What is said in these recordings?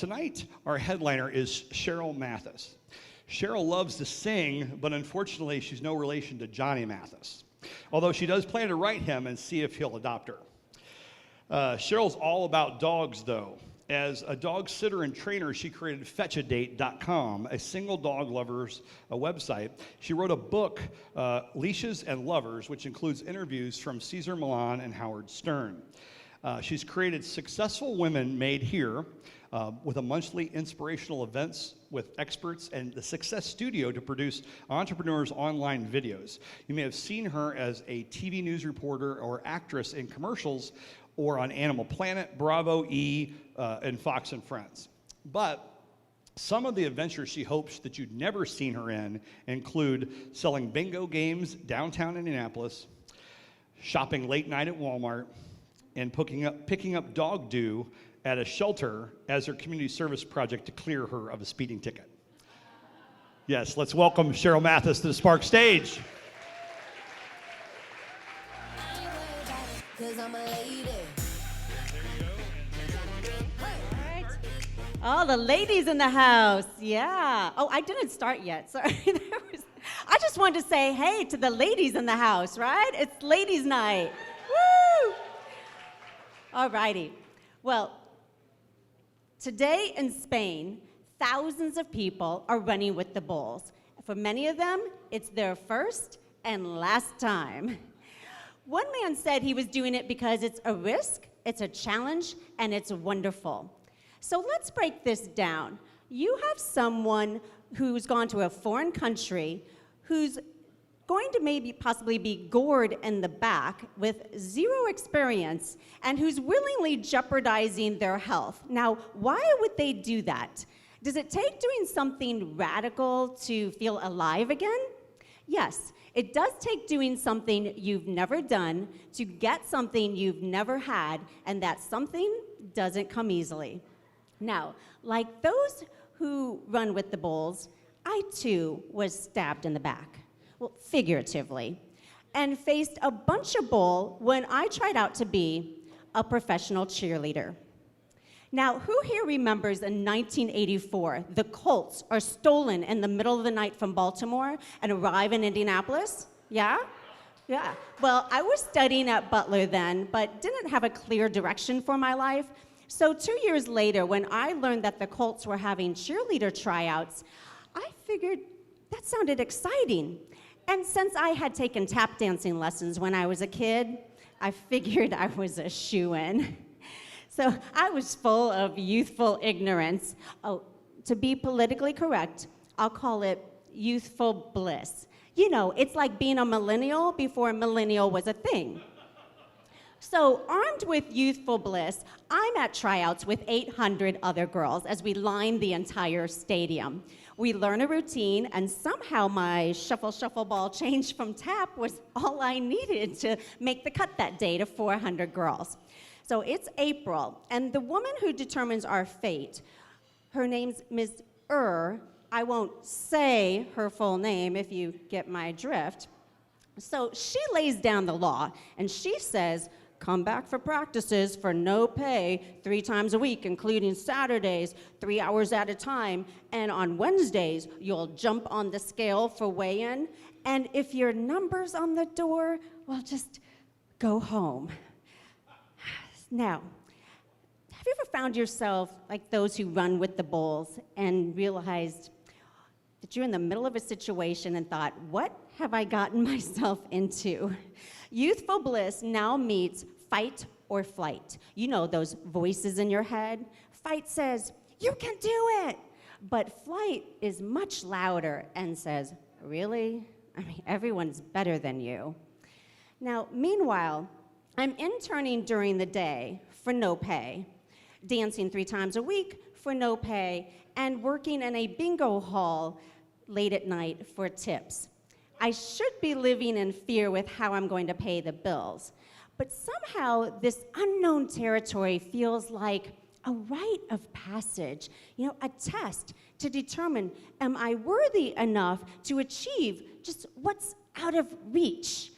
Tonight, our headliner is Sheryl Matthys. Sheryl loves to sing, but unfortunately, she's no relation to Johnny Mathis, although she does plan to write him and see if he'll adopt her. Sheryl's all about dogs, though. As a dog sitter and trainer, she created Fetchadate.com, a single dog lover's website. She wrote a book, Leashes and Lovers, which includes interviews from Cesar Millan and Howard Stern. She's created Successful Women Made Here, with a monthly inspirational events with experts and the Success Studio to produce entrepreneurs' online videos. You may have seen her as a TV news reporter or actress in commercials or on Animal Planet, Bravo, E, and Fox and Friends. But some of the adventures she hopes that you'd never seen her in include selling bingo games downtown Indianapolis, shopping late night at Walmart, and picking up dog doo at a shelter as her community service project to clear her of a speeding ticket. Yes, let's welcome Sheryl Matthys to the Spark stage. Oh, the ladies in the house, yeah. Oh, I didn't start yet, sorry. I just wanted to say hey to the ladies in the house, right? It's ladies' night, woo! All righty, well, today in Spain, thousands of people are running with the bulls. For many of them, it's their first and last time. One man said he was doing it because it's a risk, it's a challenge, and it's wonderful. So let's break this down. You have someone who's gone to a foreign country who's going to maybe possibly be gored in the back with zero experience and who's willingly jeopardizing their health. Now, why would they do that? Does it take doing something radical to feel alive again? Yes, it does take doing something you've never done to get something you've never had, and that something doesn't come easily. Now, like those who run with the bulls, I too was stabbed in the back. Well, figuratively, and faced a bunch of bull when I tried out to be a professional cheerleader. Now, who here remembers in 1984, the Colts are stolen in the middle of the night from Baltimore and arrive in Indianapolis? Yeah? Yeah. Well, I was studying at Butler then, but didn't have a clear direction for my life. So 2 years later, when I learned that the Colts were having cheerleader tryouts, I figured that sounded exciting. And since I had taken tap dancing lessons when I was a kid, I figured I was a shoo-in. So I was full of youthful ignorance. Oh, to be politically correct, I'll call it youthful bliss. You know, it's like being a millennial before millennial was a thing. So armed with youthful bliss, I'm at tryouts with 800 other girls as we line the entire stadium. We learn a routine, and somehow my shuffle ball change from tap was all I needed to make the cut that day to 400 girls. So it's April, and the woman who determines our fate, her name's Ms. I won't say her full name if you get my drift. So she lays down the law, and she says, come back for practices for no pay 3 times a week, including Saturdays, 3 hours at a time. And on Wednesdays, you'll jump on the scale for weigh-in. And if your number's on the door, well, just go home. Now, have you ever found yourself like those who run with the bulls and realized that you're in the middle of a situation and thought, what have I gotten myself into? Youthful bliss now meets fight or flight. You know those voices in your head? Fight says, you can do it. But flight is much louder and says, really? I mean, everyone's better than you. Now, meanwhile, I'm interning during the day for no pay, dancing 3 times a week for no pay, and working in a bingo hall late at night for tips. I should be living in fear with how I'm going to pay the bills, but somehow this unknown territory feels like a rite of passage, you know, a test to determine, am I worthy enough to achieve just what's out of reach?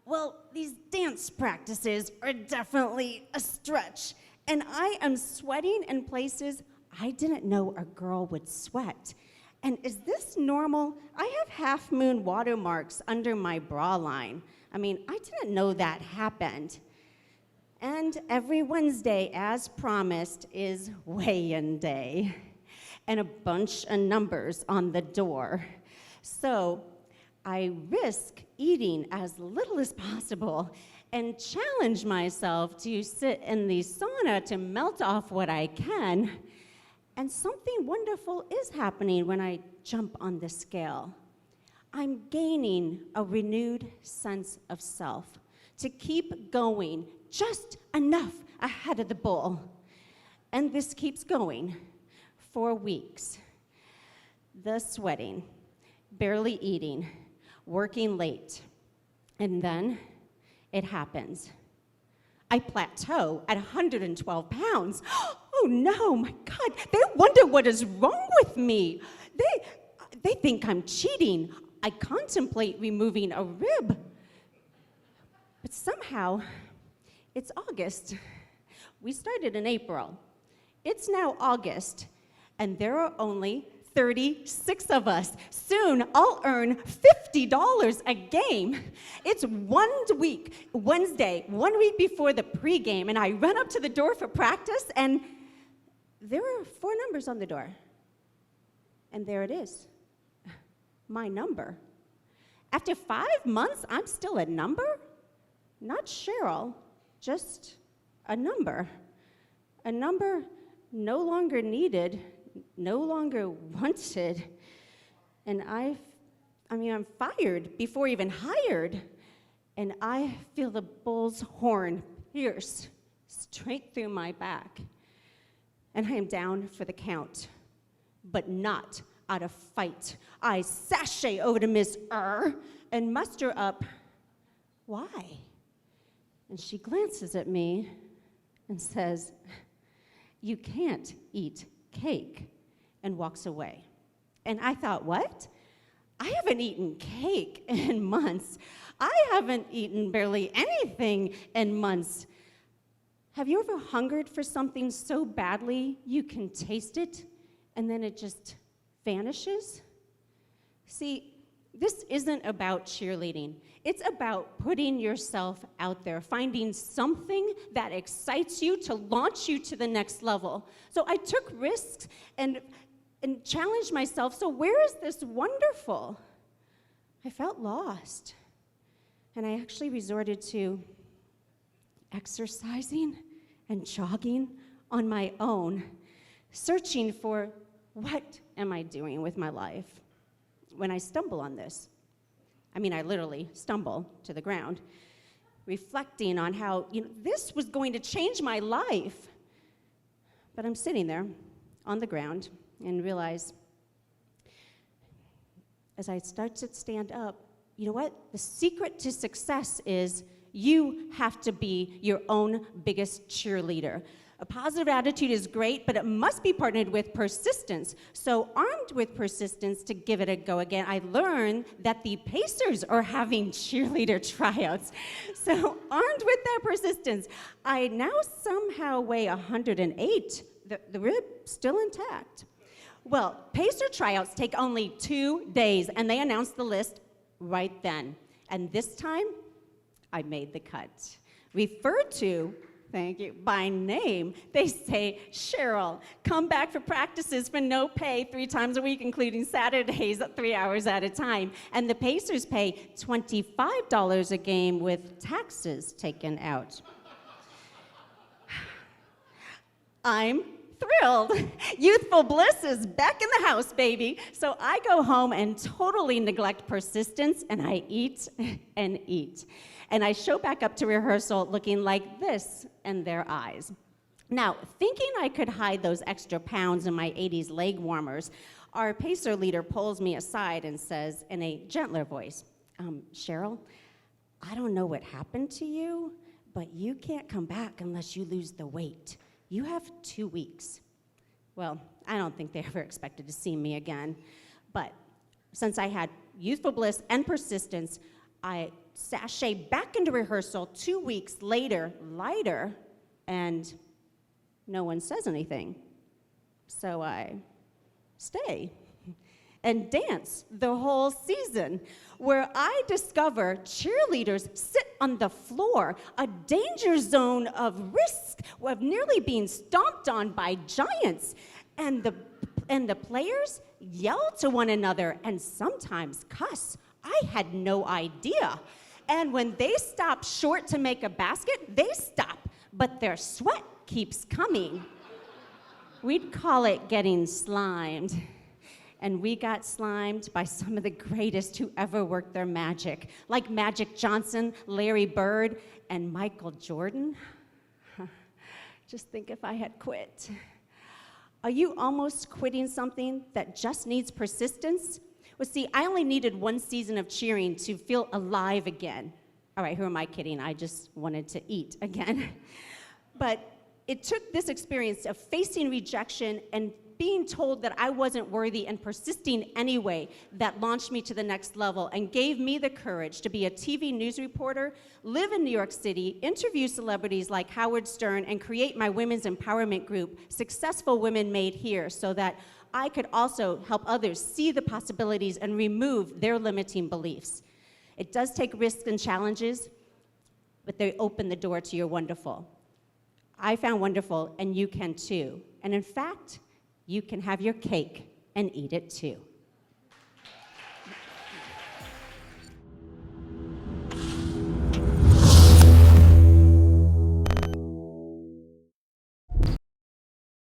Well, these dance practices are definitely a stretch, and I am sweating in places I didn't know a girl would sweat. And is this normal? I have half-moon watermarks under my bra line. I mean, I didn't know that happened. And every Wednesday, as promised, is weigh-in day, and a bunch of numbers on the door. So I risk eating as little as possible and challenge myself to sit in the sauna to melt off what I can. And something wonderful is happening when I jump on the scale. I'm gaining a renewed sense of self to keep going just enough ahead of the bull. And this keeps going for weeks. The sweating, barely eating, working late. And then it happens. I plateau at 112 pounds. Oh no, my God, they wonder what is wrong with me. They think I'm cheating. I contemplate removing a rib. But somehow, it's August. We started in April. It's now August, and there are only 36 of us. Soon, I'll earn $50 a game. It's Wednesday, 1 week before the pregame, and I run up to the door for practice, and there are 4 numbers on the door. And there it is, my number. After 5 months, I'm still a number? Not Sheryl, just a number. A number no longer needed, no longer wanted. And I'm fired before even hired. And I feel the bull's horn pierce straight through my back. And I am down for the count, but not out of fight. I sashay over to Miss and muster up, "Why?" And she glances at me and says, "You can't eat cake," and walks away. And I thought, what? I haven't eaten cake in months. I haven't eaten barely anything in months. Have you ever hungered for something so badly you can taste it and then it just vanishes? See, this isn't about cheerleading. It's about putting yourself out there, finding something that excites you to launch you to the next level. So I took risks and challenged myself. So where is this wonderful? I felt lost. And I actually resorted to exercising and jogging on my own, searching for what am I doing with my life when I stumble on this. I literally stumble to the ground, reflecting on how this was going to change my life. But I'm sitting there on the ground and realize, as I start to stand up, you know what? The secret to success is you have to be your own biggest cheerleader. A positive attitude is great, but it must be partnered with persistence. So armed with persistence to give it a go again, I learned that the Pacers are having cheerleader tryouts. So armed with that persistence, I now somehow weigh 108, the rib still intact. Well, Pacer tryouts take only 2 days, and they announced the list right then. And this time, I made the cut. Referred to, thank you, by name, they say, "Sheryl, come back for practices for no pay 3 times a week, including Saturdays at 3 hours at a time." And the Pacers pay $25 a game with taxes taken out. I'm thrilled. Youthful bliss is back in the house, baby. So I go home and totally neglect persistence, and I eat and eat. And I show back up to rehearsal looking like this in their eyes. Now, thinking I could hide those extra pounds in my 80s leg warmers, our Pacer leader pulls me aside and says in a gentler voice, "Sheryl, I don't know what happened to you, but you can't come back unless you lose the weight. You have 2 weeks." Well, I don't think they ever expected to see me again. But since I had youthful bliss and persistence, I sashay back into rehearsal 2 weeks later, lighter, and no one says anything. So I stay and dance the whole season, where I discover cheerleaders sit on the floor, a danger zone of risk of nearly being stomped on by giants. And the players yell to one another and sometimes cuss. I had no idea. And when they stop short to make a basket, they stop, but their sweat keeps coming. We'd call it getting slimed. And we got slimed by some of the greatest who ever worked their magic, like Magic Johnson, Larry Bird, and Michael Jordan. Just think if I had quit. Are you almost quitting something that just needs persistence? Well, see, I only needed one season of cheering to feel alive again. All right, who am I kidding? I just wanted to eat again. But it took this experience of facing rejection and being told that I wasn't worthy and persisting anyway that launched me to the next level and gave me the courage to be a TV news reporter, live in New York City, interview celebrities like Howard Stern, and create my women's empowerment group, Successful Women Made Here, so that I could also help others see the possibilities and remove their limiting beliefs. It does take risks and challenges, but they open the door to your wonderful. I found wonderful, and you can too. And in fact, you can have your cake and eat it too.